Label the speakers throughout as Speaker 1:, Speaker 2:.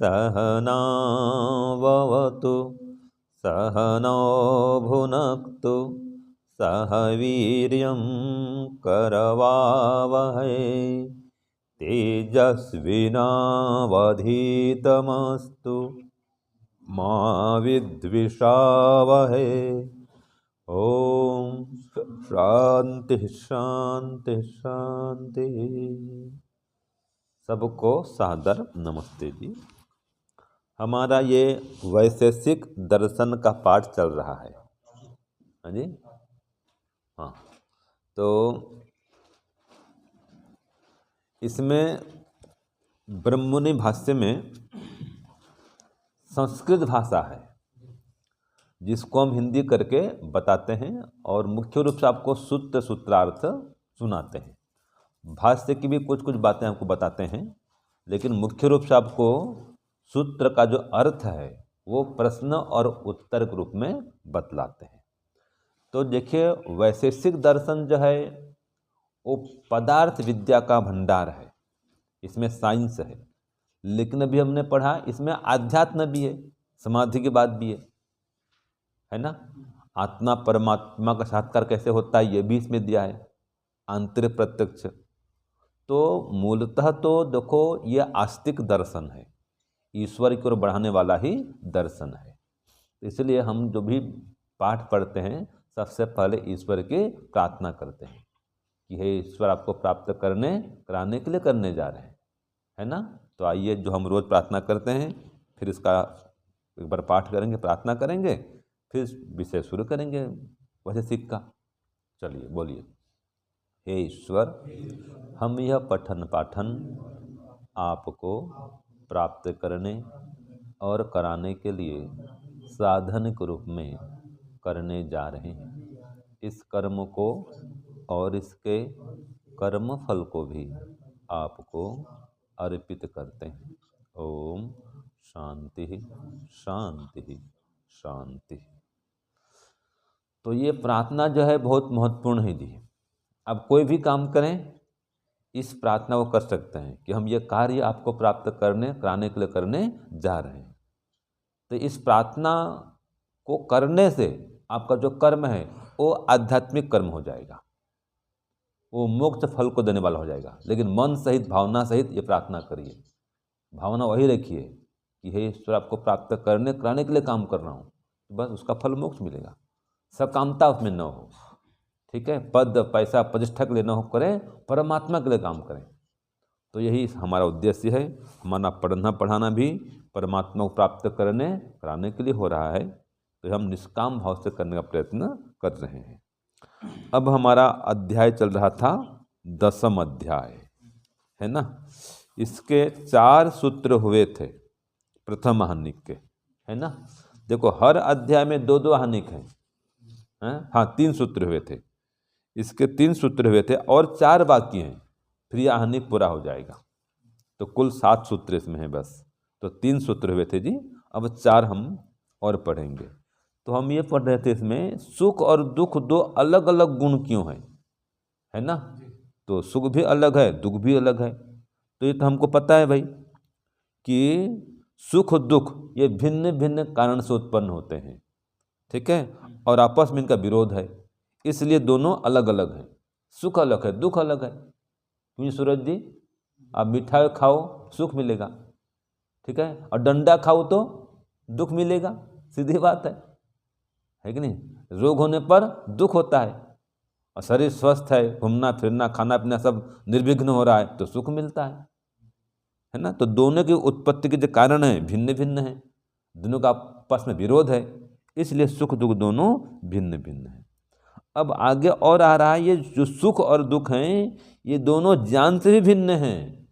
Speaker 1: सहनाववतु सहनौ भुनक्तु सह वीर्यं करवावहै तेजस्विनावधीतमस्तु मा विद्विषावहै। ओम शांति शांति शांति। सबको सादर नमस्ते जी। हमारा ये वैशेषिक दर्शन का पाठ चल रहा है। हाँ जी, हाँ। तो इसमें ब्रह्ममुनि भाष्य में संस्कृत भाषा है जिसको हम हिंदी करके बताते हैं और मुख्य रूप से आपको सूत्र सूत्रार्थ सुनाते हैं। भाष्य की भी कुछ कुछ बातें आपको बताते हैं, लेकिन मुख्य रूप से आपको सूत्र का जो अर्थ है वो प्रश्न और उत्तर के रूप में बतलाते हैं। तो देखिए, वैशेषिक दर्शन जो है वो पदार्थ विद्या का भंडार है, इसमें साइंस है। लेकिन अभी हमने पढ़ा इसमें आध्यात्म भी है, समाधि की बात भी है ना। आत्मा परमात्मा का साक्षात्कार कैसे होता है ये भी इसमें दिया है, आंतरिक प्रत्यक्ष। तो मूलतः तो देखो ये आस्तिक दर्शन है, ईश्वर की ओर बढ़ाने वाला ही दर्शन है। इसलिए हम जो भी पाठ पढ़ते हैं सबसे पहले ईश्वर की प्रार्थना करते हैं कि हे ईश्वर आपको प्राप्त कराने के लिए करने जा रहे हैं, है ना। तो आइए जो हम रोज़ प्रार्थना करते हैं फिर इसका एक बार पाठ करेंगे, प्रार्थना करेंगे, फिर विषय शुरू करेंगे वैशेषिक का। चलिए बोलिए। हे ईश्वर, हम यह पठन पाठन आपको प्राप्त करने और कराने के लिए साधन के रूप में करने जा रहे हैं। इस कर्म को और इसके कर्म फल को भी आपको अर्पित करते हैं। ओम शांति शांति शांति। तो ये प्रार्थना जो है बहुत महत्वपूर्ण है जी। अब कोई भी काम करें इस प्रार्थना को कर सकते हैं कि हम ये कार्य आपको प्राप्त कराने के लिए करने जा रहे हैं। तो इस प्रार्थना को करने से आपका जो कर्म है वो आध्यात्मिक कर्म हो जाएगा, वो मोक्ष फल को देने वाला हो जाएगा। लेकिन मन सहित भावना सहित ये प्रार्थना करिए, भावना वही रखिए कि हे ईश्वर आपको प्राप्त कराने के लिए काम कर रहा हूँ, बस उसका फल मोक्ष मिलेगा। सकामता उसमें न हो, ठीक है। पद पैसा प्रतिष्ठा के लिए न हो करें, परमात्मा के लिए काम करें। तो यही हमारा उद्देश्य है। हमारा पढ़ना पढ़ाना भी परमात्मा को प्राप्त कराने के लिए हो रहा है। तो हम निष्काम भाव से करने का प्रयत्न कर रहे हैं। अब हमारा अध्याय चल रहा था 10वां अध्याय, है ना। इसके 4 सूत्र हुए थे प्रथम आहनिक के, है ना। देखो हर अध्याय में 2-2 आहनिक हैं, हाँ 3 सूत्र हुए थे, इसके 3 सूत्र हुए थे और 4 बाकी हैं, फिर यह आहनिक पूरा हो जाएगा। तो कुल 7 सूत्र इसमें हैं बस। तो 3 सूत्र हुए थे जी, अब 4 हम और पढ़ेंगे। तो हम ये पढ़ रहे थे इसमें सुख और दुख 2 अलग अलग गुण क्यों हैं, है ना। तो सुख भी अलग है, दुख भी अलग है। तो ये तो हमको पता है भाई कि सुख दुख ये भिन्न भिन्न कारण से उत्पन्न होते हैं, ठीक है। और आपस में इनका विरोध है, इसलिए दोनों अलग अलग हैं। सुख अलग है, दुख अलग है। क्योंकि सूरज जी आप मिठाई खाओ सुख मिलेगा, ठीक है, और डंडा खाओ तो दुख मिलेगा, सीधी बात है कि नहीं। रोग होने पर दुख होता है और शरीर स्वस्थ है, घूमना फिरना खाना पीना सब निर्विघ्न हो रहा है तो सुख मिलता है ना। तो दोनों की उत्पत्ति के जो कारण है भिन्न भिन्न है, दोनों का आपस में विरोध है, इसलिए सुख दुख दोनों भिन्न भिन्न है। अब आगे और आ रहा है, ये जो सुख और दुख हैं ये दोनों ज्ञान से भी भिन्न हैं।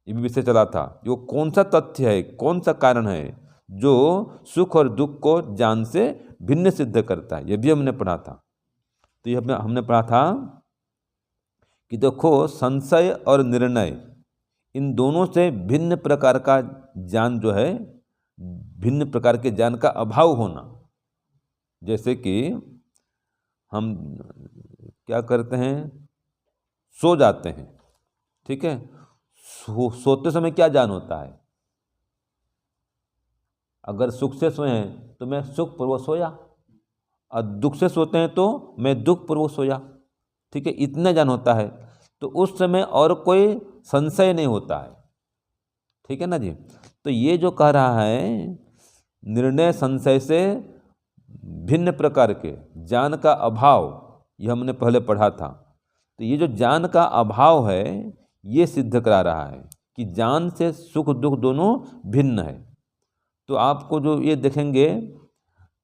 Speaker 1: ये भी विषय चला था, वो कौन सा तथ्य है, कौन सा कारण है जो सुख और दुख को ज्ञान से भिन्न सिद्ध करता है, ये भी हमने पढ़ा था। तो ये हमने पढ़ा था कि देखो संशय और निर्णय इन दोनों से भिन्न प्रकार का ज्ञान जो है, भिन्न प्रकार के ज्ञान का अभाव होना। जैसे कि हम क्या करते हैं, सो जाते हैं, ठीक है। सोते समय क्या ज्ञान होता है, अगर सुख से सोए हैं तो मैं सुखपूर्वक सोया, और दुख से सोते हैं तो मैं दुखपूर्वक सोया। ठीक है, इतना ज्ञान होता है तो उस समय और कोई संशय नहीं होता है। ठीक है ना जी। तो ये जो कह रहा है, निर्णय संशय से भिन्न प्रकार के ज्ञान का अभाव, यह हमने पहले पढ़ा था। तो ये जो ज्ञान का अभाव है ये सिद्ध करा रहा है कि ज्ञान से सुख दुख दोनों भिन्न है। तो आपको जो ये देखेंगे,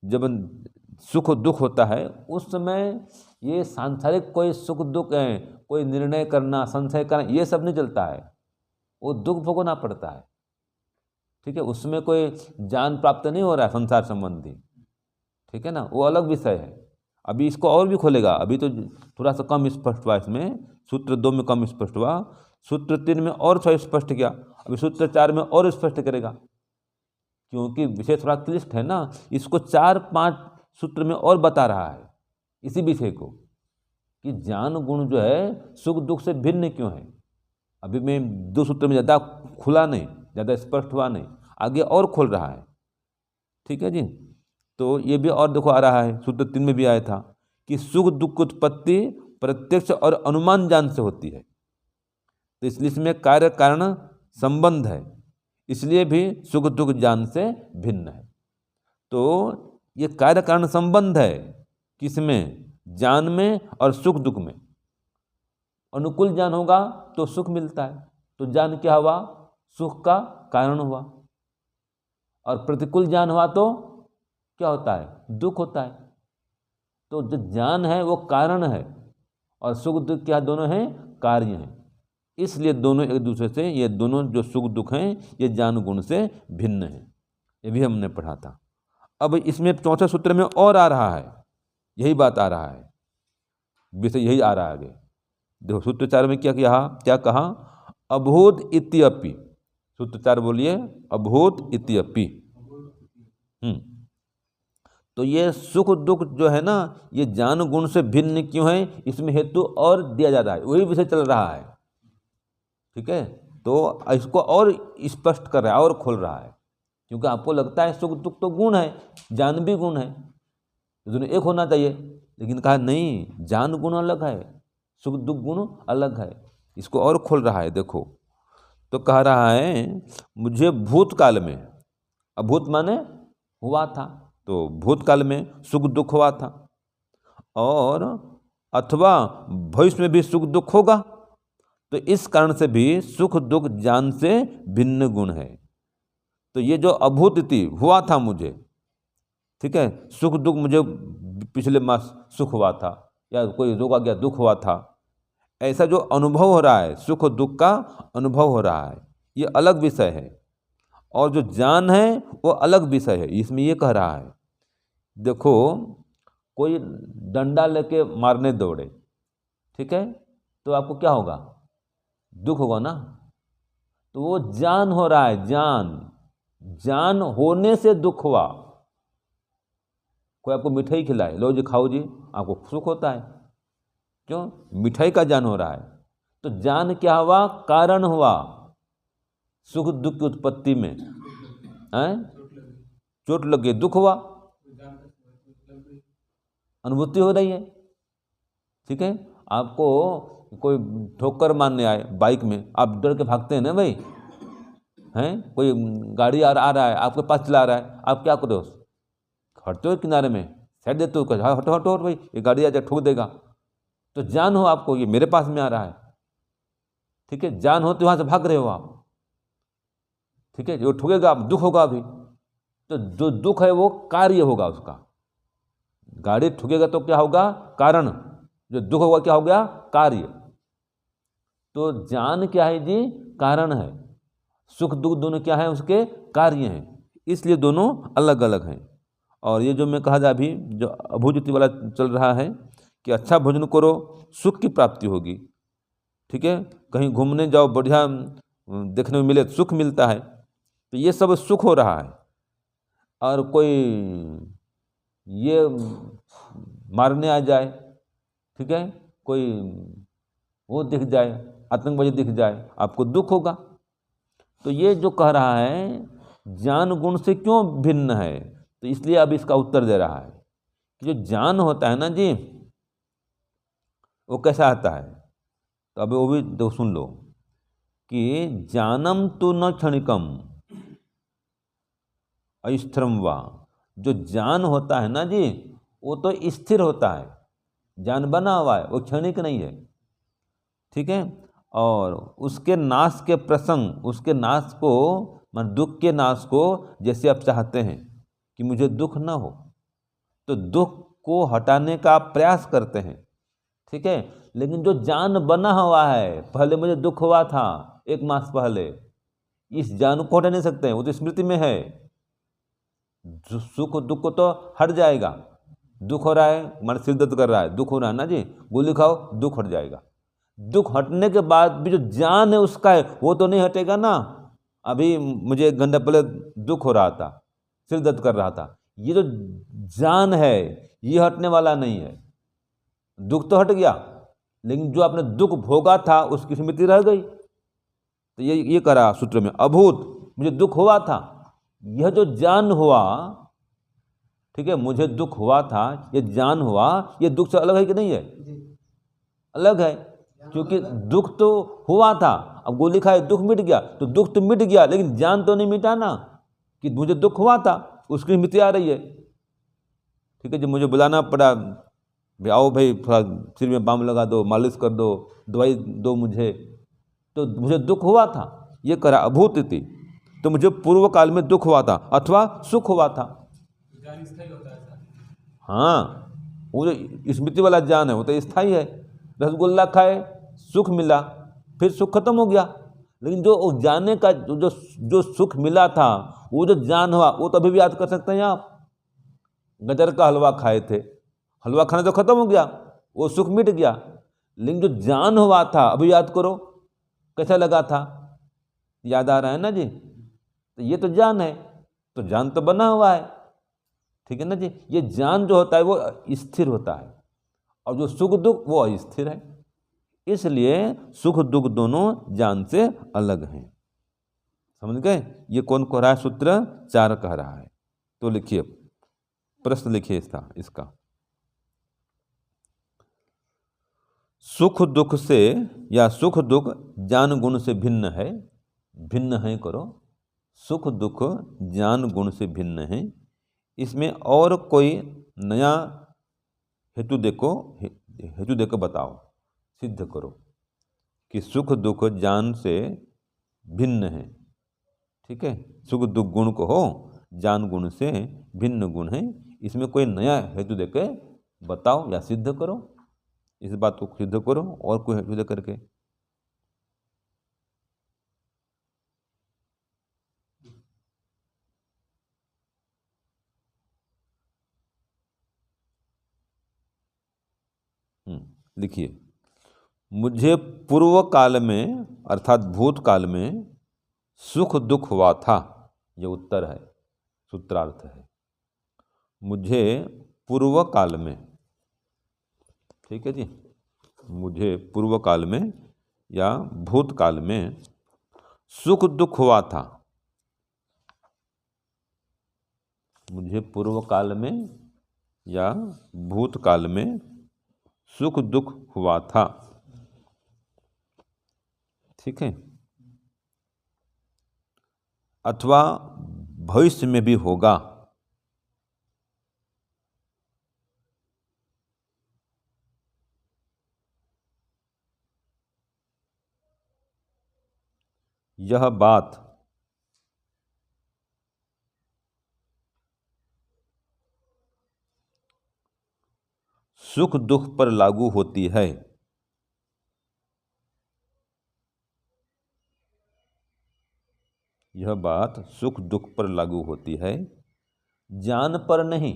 Speaker 1: जब सुख दुख होता है उस समय ये सांसारिक कोई सुख दुख है, कोई निर्णय करना, संशय करना, ये सब नहीं चलता है, वो दुख भोगना पड़ता है। ठीक है, उसमें कोई ज्ञान प्राप्त नहीं हो रहा है संसार संबंधी। ठीक है ना, वो अलग विषय है। अभी इसको और भी खोलेगा, अभी तो थोड़ा सा कम स्पष्ट हुआ, इसमें सूत्र 2 में कम स्पष्ट हुआ, सूत्र 3 में और थोड़ा स्पष्ट किया, अभी सूत्र 4 में और स्पष्ट करेगा, क्योंकि विषय थोड़ा क्लिष्ट है ना। इसको 4-5 सूत्र में और बता रहा है इसी विषय को, कि ज्ञान गुण जो है सुख दुख से भिन्न क्यों है। अभी मैं 2 सूत्र में ज़्यादा खुला नहीं, ज़्यादा स्पष्ट हुआ नहीं, आगे और खोल रहा है। ठीक है जी। तो ये भी और देखो आ रहा है, सूत्र 3 में भी आया था कि सुख दुख की उत्पत्ति प्रत्यक्ष और अनुमान ज्ञान से होती है। तो इसलिए इसमें कार्य कारण संबंध है, इसलिए भी सुख दुख ज्ञान से भिन्न है। तो ये कार्य कारण संबंध है किसमें, ज्ञान में और सुख दुख में। अनुकूल ज्ञान होगा तो सुख मिलता है, तो ज्ञान क्या हुआ, सुख का कारण हुआ। और प्रतिकूल ज्ञान हुआ तो क्या होता है, दुख होता है। तो जो ज्ञान है वो कारण है और सुख दुख क्या दोनों हैं, कार्य हैं। इसलिए दोनों एक दूसरे से, ये दोनों जो सुख दुख हैं ये ज्ञान गुण से भिन्न हैं, ये भी हमने पढ़ा था। अब इसमें 4 सूत्र में और आ रहा है, यही बात आ रहा है, विषय यही आ रहा है आगे। देखो सूत्र 4 में क्या कहा, अभूत इत्यपि। सूत्र 4 बोलिए, अभूत इत्यपि। तो ये सुख दुख जो है ना, ये ज्ञान गुण से भिन्न क्यों है, इसमें हेतु और दिया जा रहा है, वही विषय चल रहा है। ठीक है, तो इसको और स्पष्ट कर रहा है और खोल रहा है, क्योंकि आपको लगता है सुख दुख तो गुण है, ज्ञान भी गुण है, दोनों एक होना चाहिए, लेकिन कहा नहीं, ज्ञान गुण अलग है, सुख दुख गुण अलग है। इसको और खोल रहा है, देखो। तो कह रहा है, मुझे भूतकाल में, अभूत माने हुआ था, तो भूतकाल में सुख दुख हुआ था, और अथवा भविष्य में भी सुख दुख होगा, तो इस कारण से भी सुख दुख ज्ञान से भिन्न गुण है। तो ये जो अभूति हुआ था मुझे, ठीक है, सुख दुख मुझे पिछले मास सुख हुआ था, या कोई रोग आ गया दुख हुआ था, ऐसा जो अनुभव हो रहा है, सुख दुख का अनुभव हो रहा है, ये अलग विषय है। और जो ज्ञान है वो अलग विषय है। इसमें ये कह रहा है, देखो कोई डंडा लेके मारने दौड़े, ठीक है, तो आपको क्या होगा, दुख होगा ना। तो वो ज्ञान हो रहा है, ज्ञान होने से दुख हुआ। कोई आपको मिठाई खिलाए, लो जी खाओ जी, आपको सुख होता है, क्यों, मिठाई का ज्ञान हो रहा है। तो ज्ञान क्या हुआ, कारण हुआ सुख दुख की उत्पत्ति में, चोट लग गई, दुख हुआ, अनुभूति हो रही है। ठीक है, आपको कोई ठोकर मारने आए बाइक में, आप डर के भागते हैं ना भाई, हैं, कोई गाड़ी आ रहा है आपके पास चला रहा है, आप क्या करो, हटते हो किनारे में, साइड देते हो, हटो हटो भाई, ये गाड़ी आ जाए ठोक देगा। तो जान हो आपको, ये मेरे पास में आ रहा है, ठीक है, जान हो तो वहाँ से भाग रहे हो आप, ठीक है, जो ठोकेगा आप, दुख होगा अभी। तो जो दुख है वो कार्य होगा उसका, गाड़ी ठुकेगा तो क्या होगा, कारण, जो दुख होगा क्या हो गया, कार्य। तो ज्ञान क्या है जी, कारण है, सुख दुख दोनों क्या है, उसके कार्य हैं, इसलिए दोनों अलग अलग हैं। और ये जो मैं कहा था अभी, जो अभूति वाला चल रहा है कि अच्छा भोजन करो सुख की प्राप्ति होगी, ठीक है, कहीं घूमने जाओ बढ़िया देखने में मिले सुख मिलता है, तो ये सब सुख हो रहा है। और कोई ये मारने आ जाए, ठीक है, कोई वो दिख जाए, आतंकवादी दिख जाए, आपको दुख होगा। तो ये जो कह रहा है, ज्ञान गुण से क्यों भिन्न है, तो इसलिए अब इसका उत्तर दे रहा है कि जो ज्ञान होता है ना जी, वो कैसा आता है। तो अब वो भी तो सुन लो कि ज्ञानम तो न क्षणिकम अस्थिरम वा, जो ज्ञान होता है ना जी, वो तो स्थिर होता है, ज्ञान बना हुआ है, वो क्षणिक नहीं है। ठीक है। और उसके नाश के प्रसंग, उसके नाश को, मान दुख के नाश को जैसे आप चाहते हैं कि मुझे दुख ना हो, तो दुख को हटाने का आप प्रयास करते हैं। ठीक है। लेकिन जो जान बना हुआ है, पहले मुझे दुख हुआ था 1 मास पहले, इस जान को हटा नहीं सकते हैं, वो तो स्मृति में है। जो सुख दुख को तो हट जाएगा। दुख हो रहा है, मन सिर दर्द कर रहा है, दुख हो रहा है ना जी, गोली खाओ दुख हट जाएगा। दुख हटने के बाद भी जो जान है उसका है, वो तो नहीं हटेगा ना। अभी मुझे 1 घंटा पहले दुख हो रहा था, सिर दर्द कर रहा था, ये जो जान है ये हटने वाला नहीं है। दुख तो हट गया, लेकिन जो आपने दुख भोगा था उसकी स्मृति रह गई। तो ये करा सूत्र में, अभूत मुझे दुख हुआ था, यह जो जान हुआ, ठीक है, मुझे दुख हुआ था, ये जान हुआ, ये दुख से अलग है कि नहीं है? अलग है, क्योंकि दुख तो हुआ था, अब गोली खाए दुख मिट गया, तो दुख तो मिट गया, लेकिन जान तो नहीं मिटा ना, कि मुझे दुख हुआ था, उसकी स्मृति आ रही है। ठीक है, जब मुझे बुलाना पड़ा, भाई आओ भाई थोड़ा सिर में बाम लगा दो, मालिश कर दो, दवाई दो मुझे, तो मुझे दुख हुआ था, ये करा अभूत इति, तो मुझे पूर्व काल में दुख हुआ था अथवा सुख हुआ था। हाँ, वो जो स्मृति वाला ज्ञान है वो तो स्थायी है। रसगुल्ला खाए, सुख मिला, फिर सुख खत्म हो गया, लेकिन जो जाने का जो सुख मिला था, वो जो ज्ञान हुआ, वो तो अभी भी याद कर सकते हैं आप। गाजर का हलवा खाए थे, हलवा खाने तो खत्म हो गया, वो सुख मिट गया, लेकिन जो ज्ञान हुआ था अभी याद करो कैसा लगा था, याद आ रहा है ना जी। तो ये तो ज्ञान है, तो ज्ञान तो बना हुआ है। ठीक है ना जी। ये ज्ञान जो होता है वो स्थिर होता है, और जो सुख दुख वो अस्थिर है, इसलिए सुख दुख दोनों ज्ञान से अलग हैं। समझ गए? ये कौन कह रहा है? सूत्र 4 कह रहा है। तो लिखिए, प्रश्न लिखिए इसका सुख दुख से, या सुख दुख ज्ञान गुण से भिन्न है, भिन्न है करो, सुख दुख ज्ञान गुण से भिन्न है, इसमें और कोई नया हेतु देको बताओ, सिद्ध करो कि सुख दुख ज्ञान से भिन्न है। ठीक है, सुख दुख गुण को हो, ज्ञान गुण से भिन्न गुण है, इसमें कोई नया हेतु देके बताओ या सिद्ध करो। इस बात को सिद्ध करो और कोई हेतु दे करके। लिखिए, मुझे पूर्व काल में अर्थात भूतकाल में सुख दुख हुआ था, ये उत्तर है, सूत्रार्थ है। मुझे पूर्व काल में, ठीक है जी, मुझे पूर्व काल में या भूतकाल में सुख दुख हुआ था, मुझे पूर्व काल में या भूतकाल में सुख दुख हुआ था। ठीक है, अथवा भविष्य में भी होगा। यह बात सुख दुख पर लागू होती है। यह बात सुख दुख पर लागू होती है, ज्ञान पर नहीं।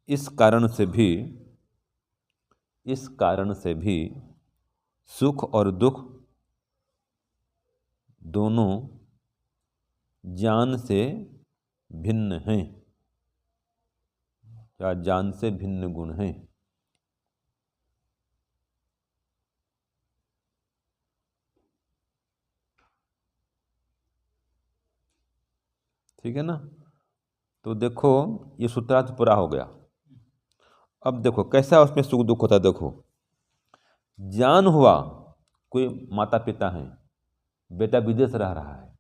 Speaker 1: इस कारण से भी सुख और दुख दोनों ज्ञान से भिन्न हैं, या ज्ञान से भिन्न गुण हैं। ठीक है ना। तो देखो ये सूत्रार्थ पूरा हो गया। अब देखो कैसा उसमें सुख दुख होता है। देखो ज्ञान हुआ, कोई माता पिता हैं, बेटा विदेश रह रहा है,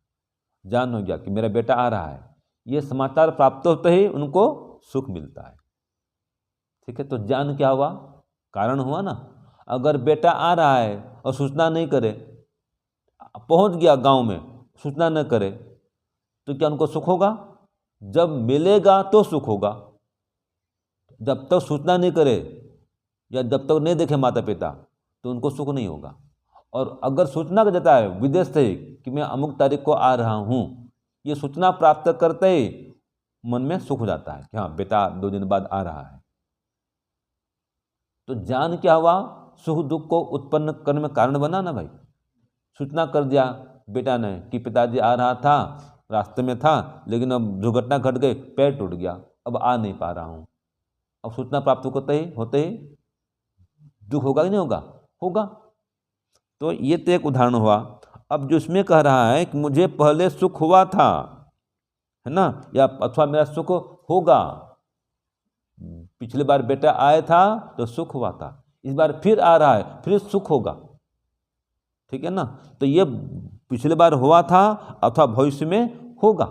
Speaker 1: ज्ञान हो गया कि मेरा बेटा आ रहा है, ये समाचार प्राप्त होते ही उनको सुख मिलता है। ठीक है, तो ज्ञान क्या हुआ, कारण हुआ ना। अगर बेटा आ रहा है और सूचना नहीं करे, पहुंच गया गांव में, सूचना न करे, तो क्या उनको सुख होगा? जब मिलेगा तो सुख होगा। जब तक सूचना नहीं करे या जब तक नहीं देखे माता पिता, तो उनको सुख नहीं होगा। और अगर सूचना देता है विदेश से कि मैं अमुक तारीख को आ रहा हूँ, ये सूचना प्राप्त करते ही मन में सुख हो जाता है कि हाँ बेटा 2 दिन बाद आ रहा है। तो ज्ञान क्या हुआ, सुख दुख को उत्पन्न करने में कारण बना ना भाई। सूचना कर दिया बेटा ने कि पिताजी आ रहा था, रास्ते में था, लेकिन अब दुर्घटना घट गई, पैर टूट गया, अब आ नहीं पा रहा हूँ। अब सूचना प्राप्त होते ही दुख होगा कि नहीं होगा? होगा। तो ये तो एक उदाहरण हुआ। अब जो इसमें कह रहा है कि मुझे पहले सुख हुआ था, है ना, या अथवा मेरा सुख होगा, पिछली बार बेटा आया था तो सुख हुआ था, इस बार फिर आ रहा है फिर सुख होगा। ठीक है ना। तो ये पिछली बार हुआ था अथवा भविष्य में होगा।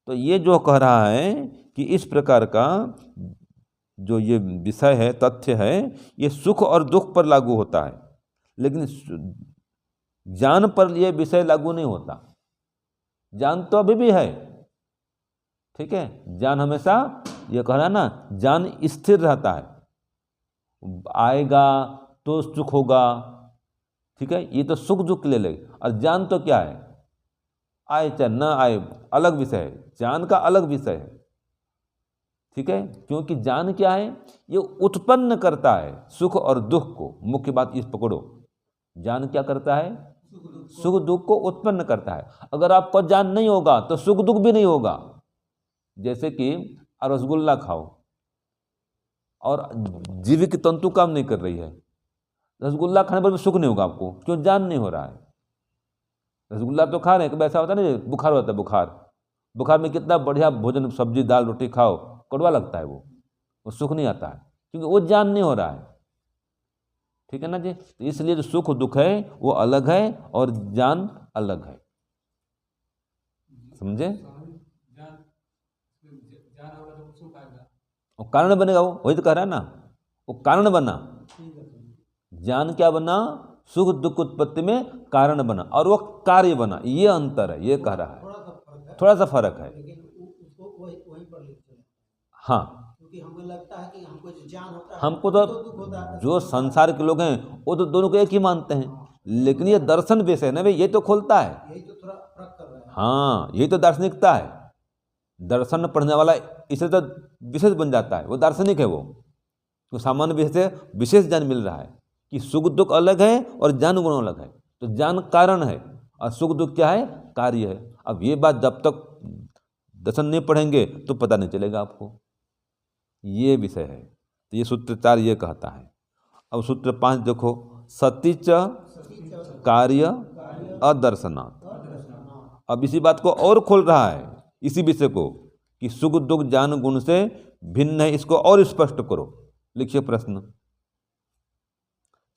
Speaker 1: तो ये जो कह रहा है कि इस प्रकार का जो ये विषय है, तथ्य है, ये सुख और दुख पर लागू होता है, लेकिन ज्ञान पर यह विषय लागू नहीं होता। ज्ञान तो अभी भी है, ठीक है, ज्ञान हमेशा, ये कह रहा है ना, ज्ञान स्थिर रहता है, आएगा तो सुख होगा। ठीक है, ये तो सुख दुख ले ले। और ज्ञान तो क्या है, आए चाहे न आए अलग विषय है, ज्ञान का अलग विषय है। ठीक है, क्योंकि ज्ञान क्या है, ये उत्पन्न करता है सुख और दुख को। मुख्य बात इस पकड़ो, ज्ञान क्या करता है, सुख दुख को उत्पन्न करता है। अगर आपको ज्ञान नहीं होगा तो सुख दुख भी नहीं होगा। जैसे कि रसगुल्ला खाओ और जीव की तंतु काम नहीं कर रही है, रसगुल्ला खाने पर भी सुख नहीं होगा आपको, क्यों? ज्ञान नहीं हो रहा है। रसगुल्ला तो खा रहे हैं, ऐसा होता है ना, बुखार होता है, बुखार में कितना बढ़िया भोजन, सब्जी दाल रोटी खाओ, कड़वा लगता है, वो सुख नहीं आता है, क्योंकि वो ज्ञान नहीं हो रहा है। ठीक है ना जी। तो इसलिए जो सुख दुख है वो अलग है और ज्ञान अलग है। समझे? और कारण बनेगा, वो वही तो कह रहा है ना, वो कारण बना। ज्ञान क्या बना, सुख दुख उत्पत्ति में कारण बना, और वो कार्य बना। ये अंतर है, ये कह रहा है, थोड़ा सा फर्क है। हाँ, क्योंकि हमको लगता है कि हमको ज्ञान होता है, हमको तो जो संसार के लोग हैं वो तो दोनों को एक ही मानते हैं, लेकिन ये दर्शन विषय है ना भाई, ये तो खोलता है, यही तो थोड़ा फर्क कर रहा है। हाँ, यही तो दार्शनिकता है। दर्शन पढ़ने वाला इसे तो विशेष बन जाता है, वो दार्शनिक है। वो तो सामान्य विषय से विशेष ज्ञान मिल रहा है कि सुख दुख अलग है और ज्ञान गुण अलग है। तो ज्ञान कारण है और सुख दुख क्या है, कार्य है। अब ये बात जब तक दर्शन नहीं पढ़ेंगे तो पता नहीं चलेगा आपको, ये विषय है। तो ये सूत्र 4 ये कहता है। अब सूत्र 5 देखो, सतिच कार्य अदर्शनात्। अब इसी बात को और खोल रहा है, इसी विषय को, कि सुख दुख ज्ञान गुण से भिन्न है, इसको और स्पष्ट करो। लिखिए प्रश्न,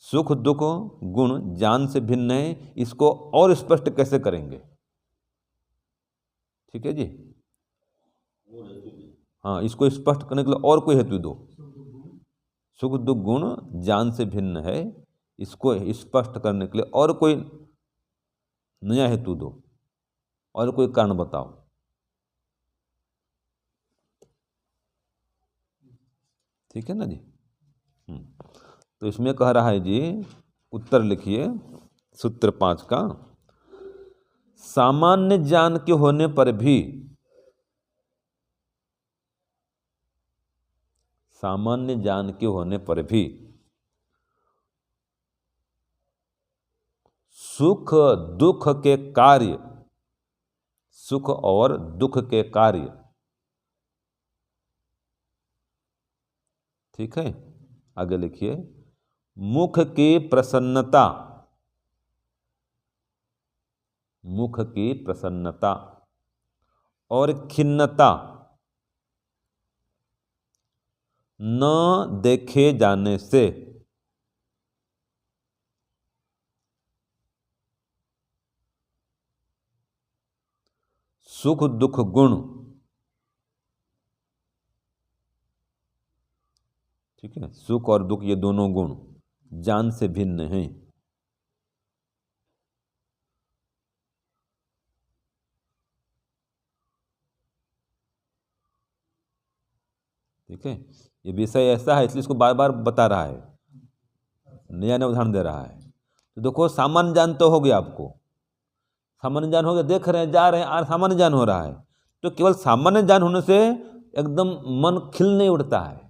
Speaker 1: सुख दुख गुण ज्ञान से भिन्न है, इसको और स्पष्ट कैसे करेंगे? ठीक है जी। हाँ, इसको स्पष्ट करने के लिए और कोई हेतु दो। सुख दुख गुण ज्ञान से भिन्न है, इसको स्पष्ट करने के लिए और कोई नया हेतु दो, और कोई कारण बताओ। ठीक है ना जी। तो इसमें कह रहा है जी, उत्तर लिखिए सूत्र 5 का, सामान्य ज्ञान के होने पर भी, सामान्य ज्ञान के होने पर भी सुख दुख के कार्य, सुख और दुख के कार्य, ठीक है, आगे लिखिए, मुख की प्रसन्नता, मुख की प्रसन्नता और खिन्नता न देखे जाने से सुख दुख गुण, ठीक है, सुख और दुख ये दोनों गुण ज्ञान से भिन्न हैं। ठीक है, ये विषय ऐसा है इसलिए इसको बार बार बता रहा है, नया नया उदाहरण दे रहा है। तो देखो सामान्य ज्ञान तो हो गया आपको, सामान्य ज्ञान हो गया, देख रहे हैं जा रहे हैं और सामान्य ज्ञान हो रहा है। तो केवल सामान्य ज्ञान होने से एकदम मन खिल नहीं उठता है।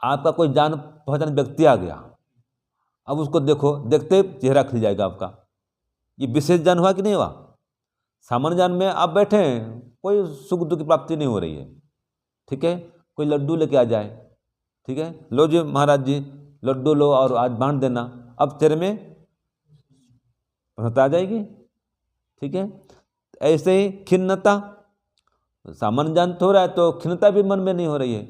Speaker 1: आपका कोई जान पहचान व्यक्ति आ गया, अब उसको देखो, देखते चेहरा खिल जाएगा आपका। ये विशेष ज्ञान हुआ कि नहीं हुआ? सामान्य ज्ञान में आप बैठे हैं, कोई सुख दुख की प्राप्ति नहीं हो रही है, ठीक है, कोई लड्डू लेके आ जाए, ठीक है, लो जी महाराज जी लड्डू लो और आज बांट देना, अब चेहरे में प्रसन्नता आ जाएगी। ठीक है, ऐसे ही खिन्नता, सामान्य ज्ञान तो हो रहा है तो खिन्नता भी मन में नहीं हो रही है,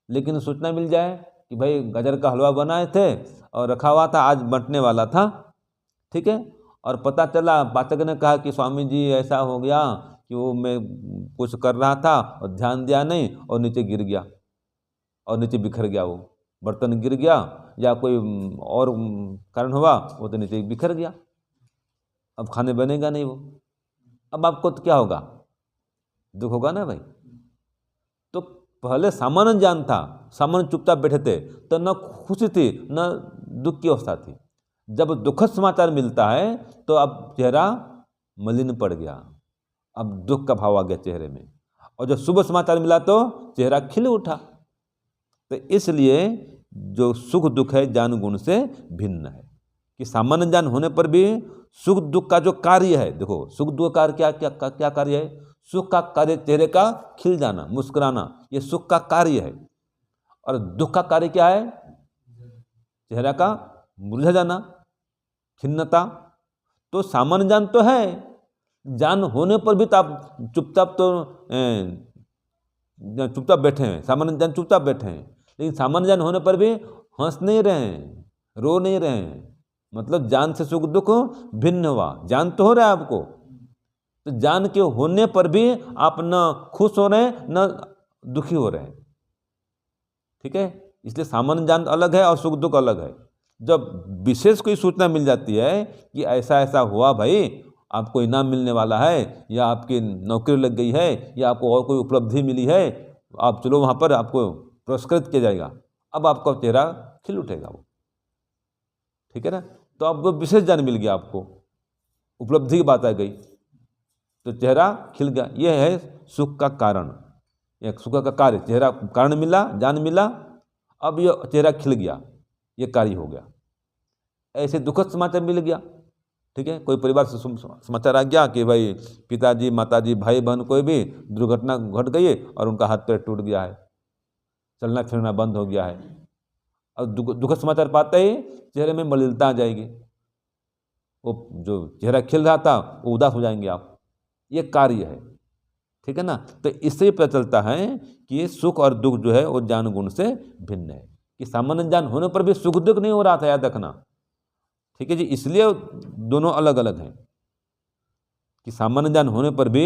Speaker 1: लेकिन सूचना मिल जाए कि भाई गाजर का हलवा बनाए थे और रखा हुआ था, आज बंटने वाला था, ठीक है, और पता चला पाचक ने कहा कि स्वामी जी ऐसा हो गया कि वो मैं कुछ कर रहा था और ध्यान दिया नहीं और नीचे गिर गया और नीचे बिखर गया, वो बर्तन गिर गया या कोई और कारण हुआ, वो तो नीचे बिखर गया, अब खाने बनेगा नहीं वो। अब आपको तो क्या होगा? दुख होगा ना भाई। तो पहले सामान्य ज्ञान था, सामान्य चुपचाप बैठे थे तो न खुशी थी न दुख की अवस्था थी। जब दुखद समाचार मिलता है तो अब चेहरा मलिन पड़ गया, अब दुख का भाव आ गया चेहरे में, और जब शुभ समाचार मिला तो चेहरा खिल उठा। तो इसलिए जो सुख दुख है ज्ञान गुण से भिन्न है, कि सामान्य ज्ञान होने पर भी सुख दुख का जो कार्य है, देखो सुख दुख का क्या क्या क्या कार्य है? सुख का कार्य चेहरे का खिल जाना, मुस्कुराना, ये सुख का कार्य है, और दुख का कार्य क्या है? चेहरा का मुरझा जाना, खिन्नता। तो सामान्य ज्ञान तो है, ज्ञान होने पर भी तो आप चुपचाप तो चुपचाप बैठे हैं, सामान्य ज्ञान चुपचाप बैठे हैं, लेकिन सामान्य ज्ञान होने पर भी हंस नहीं रहे हैं, रो नहीं रहे हैं, मतलब ज्ञान से सुख दुख भिन्न हुआ। ज्ञान तो हो रहा है आपको, तो ज्ञान के होने पर भी आप न खुश हो रहे हैं न दुखी हो रहे हैं, ठीक है। इसलिए सामान्य ज्ञान अलग है और सुख दुख अलग है। जब विशेष कोई सूचना मिल जाती है कि ऐसा ऐसा हुआ भाई, आपको इनाम मिलने वाला है, या आपकी नौकरी लग गई है, या आपको और कोई उपलब्धि मिली है, आप चलो वहाँ पर आपको पुरस्कृत किया जाएगा, अब आपका चेहरा खिल उठेगा वो, ठीक है ना। तो अब वो विशेष ज्ञान मिल गया, आपको उपलब्धि की बात आ गई तो चेहरा खिल गया। यह है सुख का कारण, एक सुख का कार्य, चेहरा कारण मिला, ज्ञान मिला, अब ये चेहरा खिल गया, ये कार्य हो गया। ऐसे दुखद समाचार मिल गया, ठीक है, कोई परिवार से समाचार आ गया कि भाई पिताजी माताजी भाई बहन कोई भी दुर्घटना घट गई और उनका हाथ पैर टूट गया है, चलना फिरना बंद हो गया है, और दुखद समाचार पाते ही चेहरे में मलिनता आ जाएगी, वो जो चेहरा खिल रहा था वो उदास हो जाएंगे आप। ये कार्य है, ठीक है ना। तो इससे पता चलता है कि ये सुख और दुख जो है वो ज्ञान गुण से भिन्न है, कि सामान्य ज्ञान होने पर भी सुख दुख नहीं हो रहा था, याद रखना, ठीक है जी। इसलिए दोनों अलग अलग हैं, कि सामान्य ज्ञान होने पर भी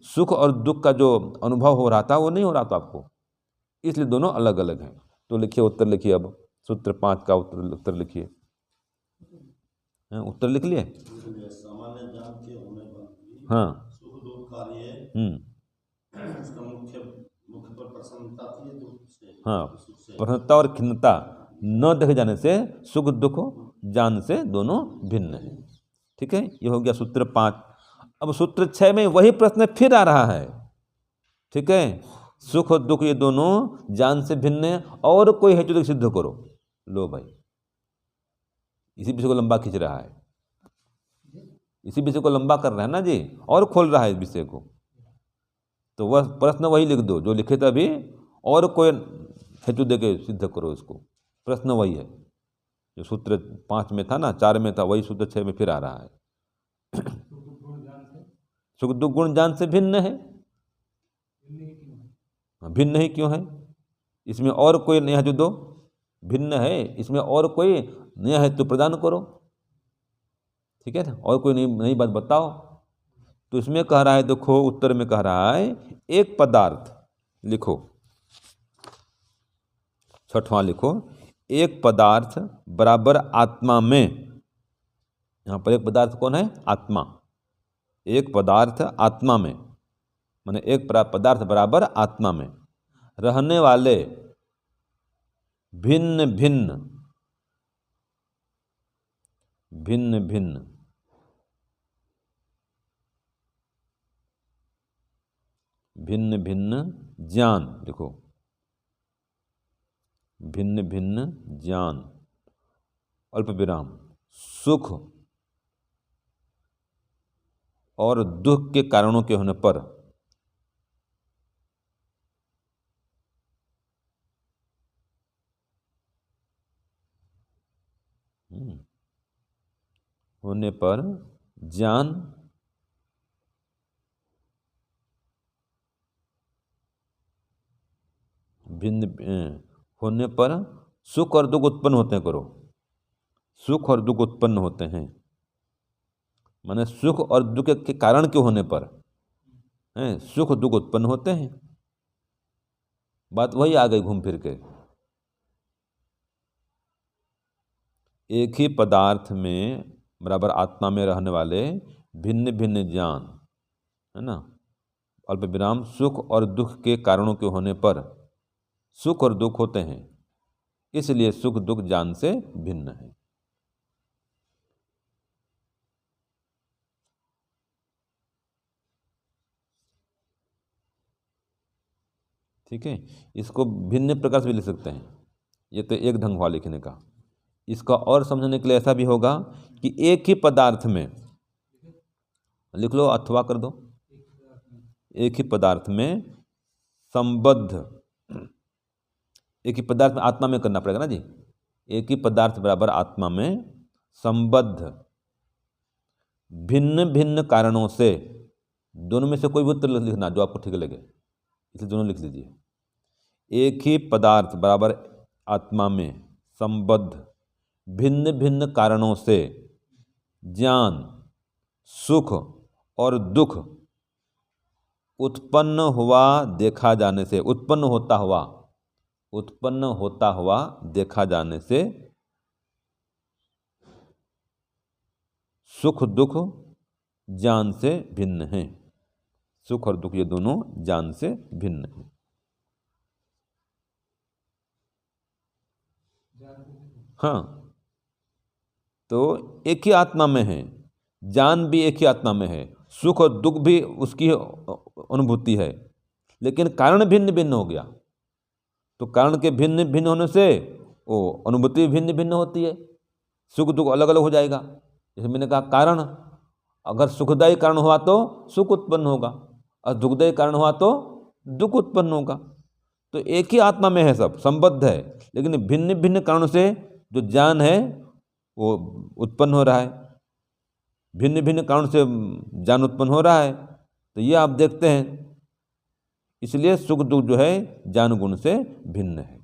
Speaker 1: सुख और दुख का जो अनुभव हो रहा था वो नहीं हो रहा था आपको, इसलिए दोनों अलग अलग हैं। तो लिखिए, उत्तर लिखिए, अब सूत्र 5 का उत्तर लिखिए। उत्तर लिख लिए?
Speaker 2: सामान्य ज्ञान के होने पर
Speaker 1: हाँ,
Speaker 2: सुख दुख कार्य इसका मुख्य पर प्रसन्नता आती है, दुख से,
Speaker 1: हाँ, प्रसन्नता और खिन्नता न देखे जाने से सुख दुख ज्ञान से दोनों भिन्न है, ठीक है। ये हो गया सूत्र 5। अब सूत्र 6 में वही प्रश्न फिर आ रहा है, ठीक है। सुख और दुख ये दोनों ज्ञान से भिन्न है, और कोई हेतु सिद्ध करो। लो भाई, इसी विषय को लंबा खींच रहा है, इसी विषय को लंबा कर रहा है ना जी, और खोल रहा है इस विषय को। तो वह प्रश्न वही लिख दो जो लिखे थे अभी, और कोई हेतु दे के सिद्ध करो इसको। प्रश्न वही है जो सूत्र 5 में था ना, 4 में था, वही सूत्र 6 में फिर आ रहा है। सुख दुख गुण ज्ञान से भिन्न है, भिन्न ही क्यों है? इसमें और कोई नया जो दो, भिन्न है, इसमें और कोई नया है तो प्रदान करो, ठीक है ना, और कोई नई बात बताओ। तो इसमें कह रहा है, देखो उत्तर में कह रहा है एक पदार्थ, लिखो छठवां लिखो, एक पदार्थ बराबर आत्मा में, यहां पर एक पदार्थ कौन है? आत्मा। एक पदार्थ आत्मा में, माने एक पदार्थ बराबर आत्मा में रहने वाले भिन्न भिन्न भिन्न भिन्न भिन्न भिन्न ज्ञान, देखो भिन्न भिन्न ज्ञान, अल्प विराम, सुख और दुख के कारणों के होने पर ज्ञान भिन्न होने पर सुख और दुख उत्पन्न होते हैं, करो सुख और दुख उत्पन्न होते हैं, माने सुख और दुख के कारण के होने पर सुख दुख उत्पन्न होते हैं। बात वही आ गई घूम फिर के। एक ही पदार्थ में बराबर आत्मा में रहने वाले भिन्न भिन्न ज्ञान, है ना, अल्प विराम, सुख और दुख के कारणों के होने पर सुख और दुख होते हैं, इसलिए सुख दुख ज्ञान से भिन्न है। ठीक है, इसको भिन्न प्रकार से भी लिख सकते हैं, ये तो एक ढंग हुआ लिखने का। इसका और समझने के लिए ऐसा भी होगा कि एक ही पदार्थ में, लिख लो अथवा कर दो, एक ही पदार्थ में संबद्ध, एक ही पदार्थ में आत्मा में करना पड़ेगा ना जी, एक ही पदार्थ बराबर आत्मा में संबद्ध भिन्न भिन्न कारणों से, दोनों में से कोई भी उत्तर लिखना जो आपको ठीक लगे, इसे दोनों लिख लीजिए। एक ही पदार्थ बराबर आत्मा में संबद्ध भिन्न भिन्न कारणों से ज्ञान सुख और दुख उत्पन्न हुआ देखा जाने से, उत्पन्न होता हुआ देखा जाने से सुख दुख ज्ञान से भिन्न हैं। सुख और दुख ये दोनों ज्ञान से भिन्न हैं। हाँ, तो एक ही आत्मा में है, ज्ञान भी एक ही आत्मा में है, सुख और दुख भी उसकी अनुभूति है, लेकिन कारण भिन्न भिन्न हो गया। तो कारण के भिन्न भिन्न होने से वो अनुभूति भिन्न भिन्न होती है, सुख दुख अलग अलग हो जाएगा। जैसे मैंने कहा, कारण अगर सुखदायी कारण हुआ तो सुख उत्पन्न होगा, और दुखदायी कारण हुआ तो दुख उत्पन्न होगा। तो एक ही आत्मा में है, सब संबद्ध है, लेकिन भिन्न भिन्न कारणों से जो ज्ञान है वो उत्पन्न हो रहा है, भिन्न भिन्न कारणों से ज्ञान उत्पन्न हो रहा है। तो ये आप देखते हैं, इसलिए सुख दुख जो है ज्ञान गुण से भिन्न है।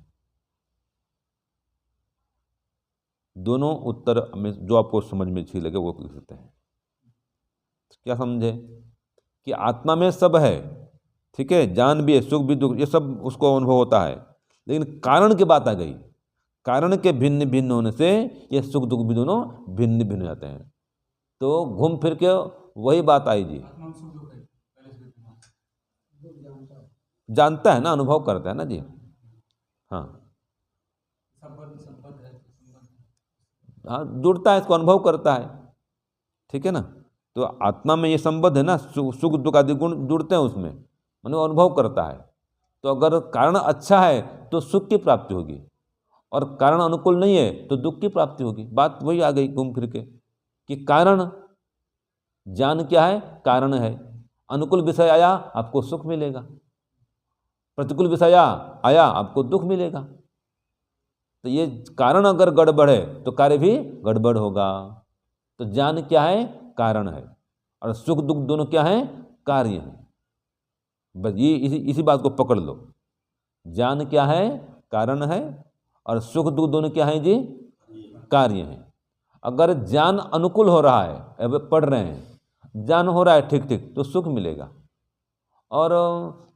Speaker 1: दोनों उत्तर में जो आपको समझ में अच्छी लगे वो लिख सकते हैं। क्या समझे कि आत्मा में सब है, ठीक है, ज्ञान भी है, सुख भी दुख, ये सब उसको अनुभव होता है, लेकिन कारण की बात आ गई, कारण के भिन्न भिन्न होने से ये सुख दुख भी दोनों भिन्न भिन्न हो जाते हैं। तो घूम फिर के वही बात आई जी, जानता है ना, अनुभव करता है ना जी। हाँ हाँ, जुड़ता है, इसको अनुभव करता है, ठीक है ना। तो आत्मा में ये संबद्ध है ना, सुख दुख आदि गुण जुड़ते हैं उसमें, माने अनुभव करता है। तो अगर कारण अच्छा है तो सुख की प्राप्ति होगी, और कारण अनुकूल नहीं है तो दुख की प्राप्ति होगी। बात वही आ गई घूम फिर के कि कारण, ज्ञान क्या है? कारण है। अनुकूल विषय आया आपको सुख मिलेगा, प्रतिकूल विषय आया आपको दुख मिलेगा। तो ये कारण अगर गड़बड़ है तो कार्य भी गड़बड़ होगा। तो ज्ञान क्या है? कारण है, और सुख दुख दोनों क्या है? कार्य है। बस ये इसी बात को पकड़ लो ज्ञान क्या है? कारण है। और सुख दुख दोनों क्या है जी? कार्य हैं। अगर ज्ञान अनुकूल हो रहा है, अब पढ़ रहे हैं, ज्ञान हो रहा है ठीक ठीक, तो सुख मिलेगा। और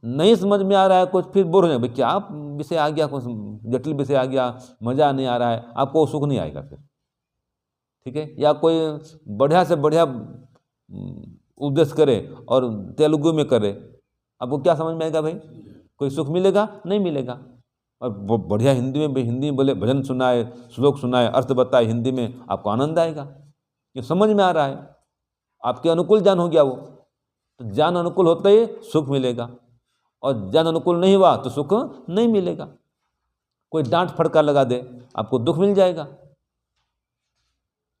Speaker 1: नहीं समझ में आ रहा है कुछ, फिर बोर हो जाए, भाई क्या विषय आ गया, कुछ जटिल विषय आ गया, मज़ा नहीं आ रहा है, आपको सुख नहीं आएगा फिर। ठीक है? या कोई बढ़िया से बढ़िया उपदेश करे और तेलुगु में करे, आपको क्या समझ में आएगा भाई? कोई सुख मिलेगा? नहीं मिलेगा। और बढ़िया हिंदी में बोले, भजन सुनाए, श्लोक सुनाए, अर्थ बताए हिंदी में, आपको आनंद आएगा, ये समझ में आ रहा है, आपके अनुकूल ज्ञान हो गया वो। तो ज्ञान अनुकूल होते ही सुख मिलेगा, और ज्ञान अनुकूल नहीं हुआ तो सुख नहीं मिलेगा। कोई डांट फटकार लगा दे, आपको दुख मिल जाएगा,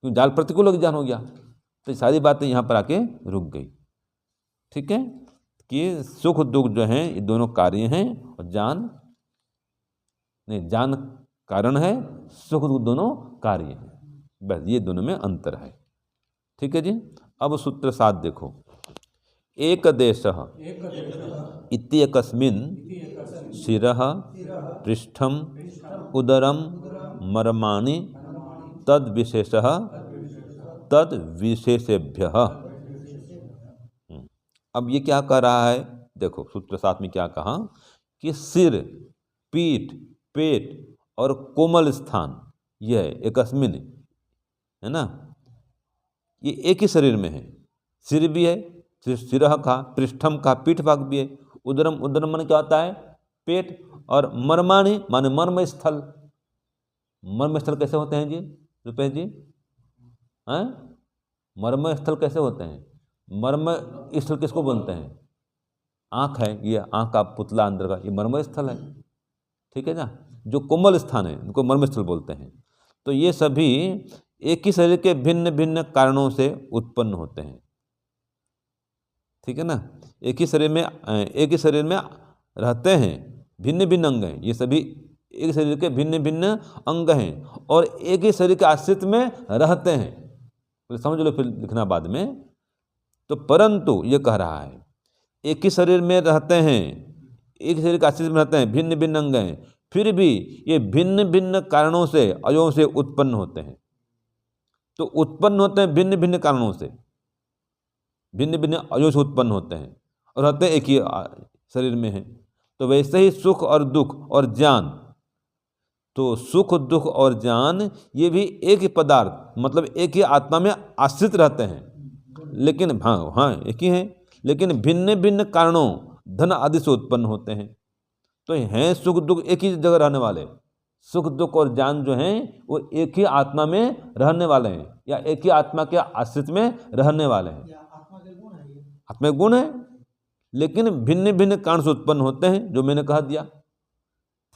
Speaker 1: क्योंकि ज्ञान प्रतिकूल ज्ञान हो गया। तो सारी बातें यहाँ पर आके रुक गई। ठीक है? कि सुख दुख जो हैं ये दोनों कार्य हैं, और ज्ञान नहीं, ज्ञान कारण है, सुख दुख दोनों कार्य हैं। बस ये दोनों में अंतर है। ठीक है जी? अब सूत्र 7 देखो। एक देशः इत्येकस्मिन् शिरः पृष्ठम् उदरं मर्माणि तद विशेषः तद विशेषेभ्यः। अब ये क्या कह रहा है? देखो सूत्र 7 में क्या कहा कि सिर, पीठ, पेट और कोमल स्थान, यह है एकस्मिन, है ना, ये एक ही शरीर में है। सिर भी है, सिरह का, पृष्ठम का, पीठ भाग भी है, उदरम, उदरम मन क्या होता है? पेट, और मर्माणि माने मर्म स्थल। मर्म स्थल कैसे होते हैं जी रुपेश जी? हैं? मर्म स्थल कैसे होते हैं? मर्म स्थल किसको बोलते हैं? आँख है, ये आँख का पुतला अंदर का, ये मर्म स्थल है। ठीक है ना? जो कोमल स्थान है उनको मर्म स्थल बोलते हैं। तो ये सभी एक ही शरीर के भिन्न भिन्न कारणों से उत्पन्न होते हैं। ठीक है ना? एक ही शरीर में रहते हैं, भिन्न भिन्न अंग हैं, ये सभी एक शरीर के भिन्न भिन्न अंग हैं, और एक ही शरीर के आश्रित में रहते हैं। तो समझ लो, फिर लिखना बाद में। तो परंतु ये कह रहा है, एक ही शरीर में रहते हैं, एक ही शरीर के आश्रित में रहते हैं, भिन्न भिन्न अंग हैं, फिर भी ये भिन्न भिन्न कारणों से, अयों से उत्पन्न होते हैं। तो उत्पन्न होते हैं भिन्न भिन्न कारणों से, भिन्न भिन्न अयों से उत्पन्न होते हैं, और रहते हैं एक ही शरीर में हैं। तो वैसे ही सुख और दुख और ज्ञान, तो सुख दुख और ज्ञान ये भी एक ही पदार्थ, मतलब एक ही आत्मा में आश्रित रहते हैं, लेकिन हाँ एक ही हैं, लेकिन भिन्न भिन्न कारणों, धन आदि से उत्पन्न होते हैं। तो हैं सुख दुख एक ही जगह रहने वाले। सुख दुख और ज्ञान जो हैं वो एक ही आत्मा में रहने वाले हैं, या एक ही आत्मा के आश्रित में रहने वाले हैं। आत्मा गुण है, लेकिन भिन्न भिन्न कारण से उत्पन्न होते हैं, जो मैंने कहा दिया।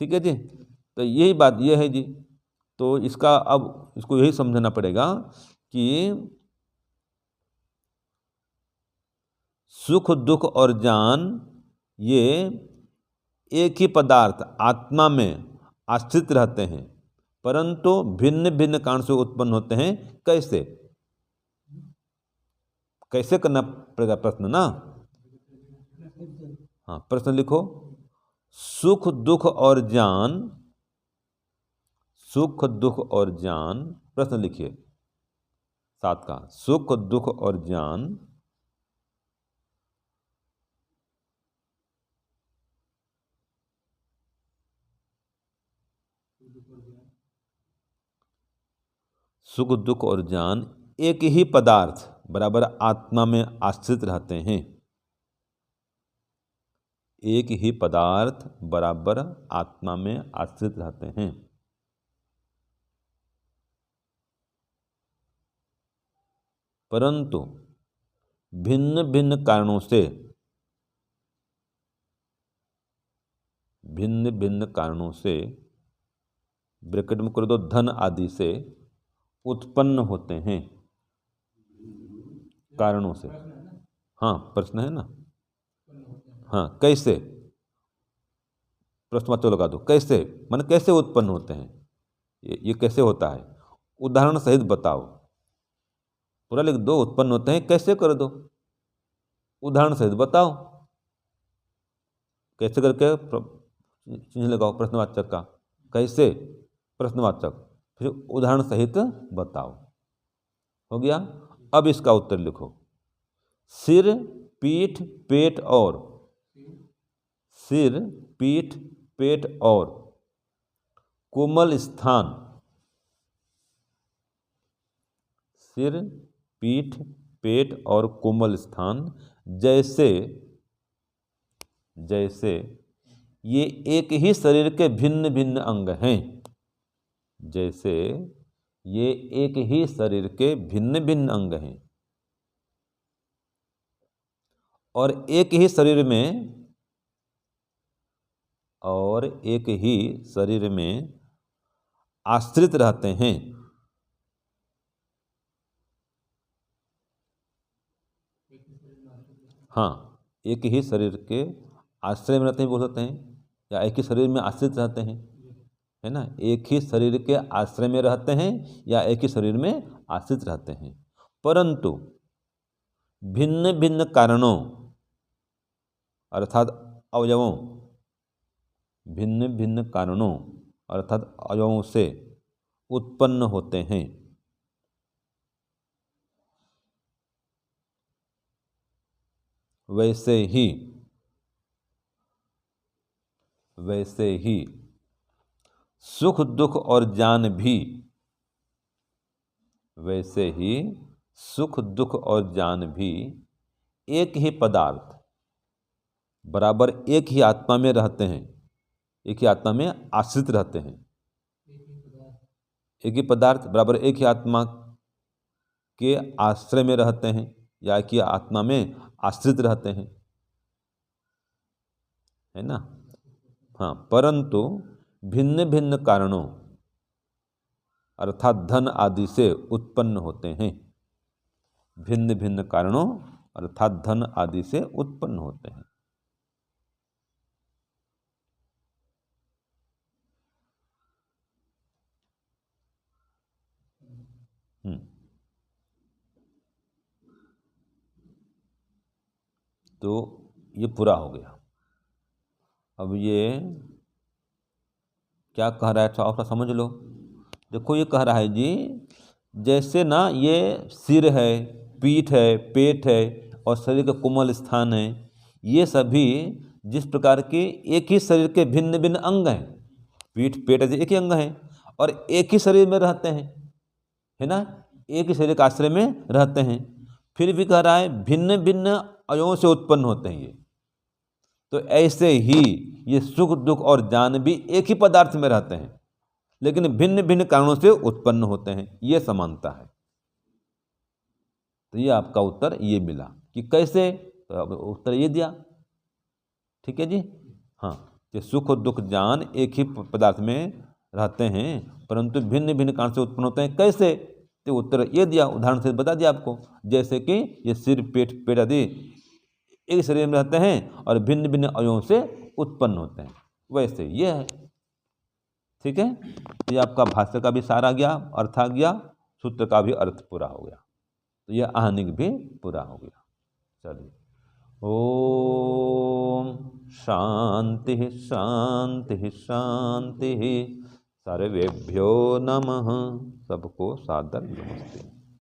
Speaker 1: ठीक है जी? तो यही बात ये है जी। तो इसका अब इसको यही समझना पड़ेगा कि सुख दुख और ज्ञान ये एक ही पदार्थ आत्मा में आश्रित रहते हैं, परंतु भिन्न भिन्न कारण से उत्पन्न होते हैं। कैसे? कैसे करना पड़ेगा प्रश्न ना? हाँ, प्रश्न लिखो। सुख दुख और ज्ञान, सुख दुख और ज्ञान, प्रश्न लिखिए 7 का। सुख दुख और ज्ञान सुख दुख और ज्ञान एक ही पदार्थ बराबर आत्मा में आश्रित रहते हैं। एक ही पदार्थ बराबर आत्मा में आश्रित रहते हैं, परंतु भिन्न भिन्न कारणों से, भिन्न भिन्न कारणों से, ब्रैकेट में कर दो, धन आदि से उत्पन्न होते हैं। कारणों से, हाँ प्रश्न है ना? हाँ, कैसे? प्रश्न तो लगा दो, कैसे माने कैसे उत्पन्न होते हैं, ये कैसे होता है, उदाहरण सहित बताओ। पूरा लिख दो, उत्पन्न होते हैं कैसे कर दो, उदाहरण सहित बताओ कैसे करके चिन्ह लगाओ प्रश्नवाचक का। कैसे? प्रश्नवाचक, फिर उदाहरण सहित बताओ। हो गया। अब इसका उत्तर लिखो। सिर, पीठ, पेट और, सिर, पीठ, पेट और कोमल स्थान, सिर, पीठ, पेट और कोमल स्थान जैसे, जैसे ये एक ही शरीर के भिन्न भिन्न अंग हैं, जैसे ये एक ही शरीर के भिन्न भिन्न अंग हैं और एक ही शरीर में, और एक ही शरीर में आश्रित रहते हैं। हाँ, एक ही शरीर के आश्रय में रहते हैं बोल सकते हैं, या एक ही शरीर में आश्रित रहते हैं, है ना। एक ही शरीर के आश्रय में रहते हैं या एक ही शरीर में आश्रित रहते हैं, परंतु भिन्न भिन्न कारणों अर्थात अवयवों, भिन्न भिन्न कारणों अर्थात अवयवों से उत्पन्न होते हैं। वैसे ही, वैसे ही सुख दुख और ज्ञान भी, वैसे ही सुख दुख और ज्ञान भी एक ही पदार्थ बराबर एक ही आत्मा में रहते हैं, एक ही आत्मा में आश्रित रहते हैं। एक ही पदार्थ बराबर एक ही आत्मा के आश्रय में रहते हैं या एक ही आत्मा में आश्रित रहते हैं, है ना। हाँ, परंतु भिन्न भिन्न कारणों अर्थात धन आदि से उत्पन्न होते हैं। भिन्न भिन्न कारणों अर्थात धन आदि से उत्पन्न होते हैं। तो ये पूरा हो गया। अब ये क्या कह रहा है थोड़ा समझ लो। देखो ये कह रहा है जी, जैसे ना ये सिर है, पीठ है, पेट है और शरीर के कोमल स्थान है, ये सभी जिस प्रकार के एक ही शरीर के भिन्न भिन्न अंग हैं, पीठ पेट ऐसे एक ही अंग हैं और एक ही शरीर में रहते हैं, है ना, एक ही शरीर के आश्रय में रहते हैं, फिर भी कह रहा है भिन्न भिन्न अवयवों से उत्पन्न होते हैं ये। तो ऐसे ही ये सुख दुख और ज्ञान भी एक ही पदार्थ में रहते हैं लेकिन भिन्न भिन्न कारणों से उत्पन्न होते हैं, ये समानता है। तो ये आपका उत्तर ये मिला कि कैसे, तो अब उत्तर ये दिया। ठीक है जी। हाँ, कि सुख और दुख ज्ञान एक ही पदार्थ में रहते हैं परंतु भिन्न भिन्न कारण से उत्पन्न होते हैं, कैसे, तो उत्तर ये दिया, उदाहरण से बता दिया आपको। जैसे कि ये सिर पेट पेट आदि एक शरीर में रहते हैं और भिन्न भिन्न अवयवों से उत्पन्न होते हैं, वैसे ये है। ठीक है, ये आपका भाष्य का भी सार आ गया, अर्थ आ गया, सूत्र का भी अर्थ पूरा हो गया, तो यह आहनिक भी पूरा हो गया। चलिए, ओम शांति शांति शांति। सर्वेभ्यो नमः। सबको सादर नमस्ते।